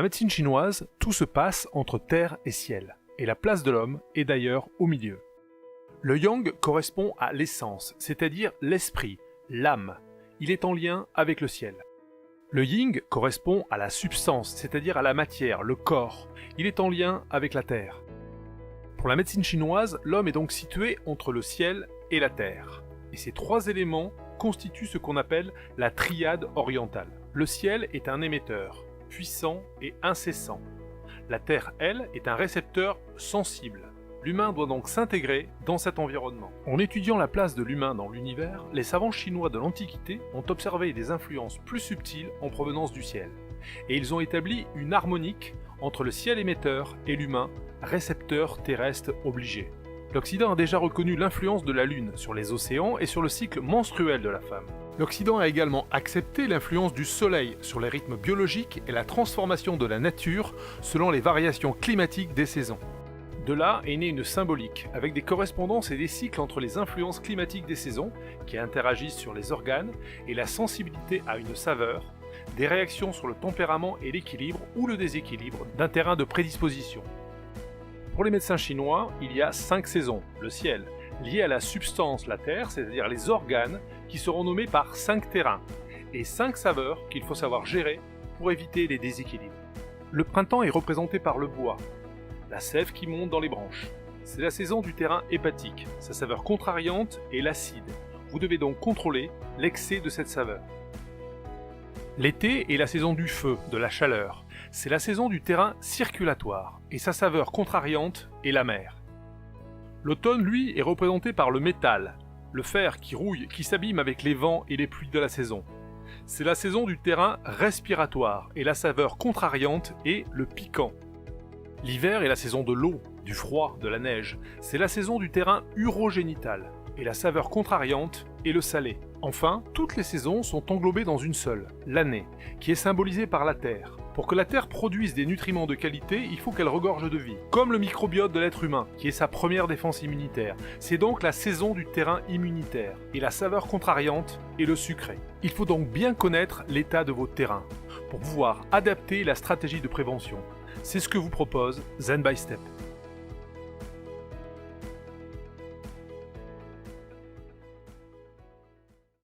la médecine chinoise, tout se passe entre terre et ciel, et la place de l'homme est d'ailleurs au milieu. Le yang correspond à l'essence, c'est-à-dire l'esprit, l'âme. Il est en lien avec le ciel. Le yin correspond à la substance, c'est-à-dire à la matière, le corps. Il est en lien avec la terre. Pour la médecine chinoise, l'homme est donc situé entre le ciel et la terre. Et ces trois éléments constituent ce qu'on appelle la triade orientale. Le ciel est un émetteur, puissant et incessant. La terre, elle, est un récepteur sensible. L'humain doit donc s'intégrer dans cet environnement. En étudiant la place de l'humain dans l'univers, les savants chinois de l'Antiquité ont observé des influences plus subtiles en provenance du ciel. Et ils ont établi une harmonique entre le ciel émetteur et l'humain, récepteur terrestre obligé. L'Occident a déjà reconnu l'influence de la Lune sur les océans et sur le cycle menstruel de la femme. L'Occident a également accepté l'influence du Soleil sur les rythmes biologiques et la transformation de la nature selon les variations climatiques des saisons. De là est née une symbolique, avec des correspondances et des cycles entre les influences climatiques des saisons, qui interagissent sur les organes, et la sensibilité à une saveur, des réactions sur le tempérament et l'équilibre ou le déséquilibre d'un terrain de prédisposition. Pour les médecins chinois, il y a 5 saisons, le ciel, lié à la substance, la terre, c'est-à-dire les organes, qui seront nommés par 5 terrains, et 5 saveurs qu'il faut savoir gérer pour éviter les déséquilibres. Le printemps est représenté par le bois, la sève qui monte dans les branches. C'est la saison du terrain hépatique, sa saveur contrariante est l'acide. Vous devez donc contrôler l'excès de cette saveur. L'été est la saison du feu, de la chaleur. C'est la saison du terrain circulatoire, et sa saveur contrariante est la mer. L'automne, lui, est représenté par le métal, le fer qui rouille, qui s'abîme avec les vents et les pluies de la saison. C'est la saison du terrain respiratoire, et la saveur contrariante est le piquant. L'hiver est la saison de l'eau, du froid, de la neige. C'est la saison du terrain urogénital, et la saveur contrariante est le salé. Enfin, toutes les saisons sont englobées dans une seule, l'année, qui est symbolisée par la terre. Pour que la terre produise des nutriments de qualité, il faut qu'elle regorge de vie, comme le microbiote de l'être humain, qui est sa première défense immunitaire. C'est donc la saison du terrain immunitaire, et la saveur contrariante est le sucré. Il faut donc bien connaître l'état de votre terrain, pour pouvoir adapter la stratégie de prévention. C'est ce que vous propose Zen by Step.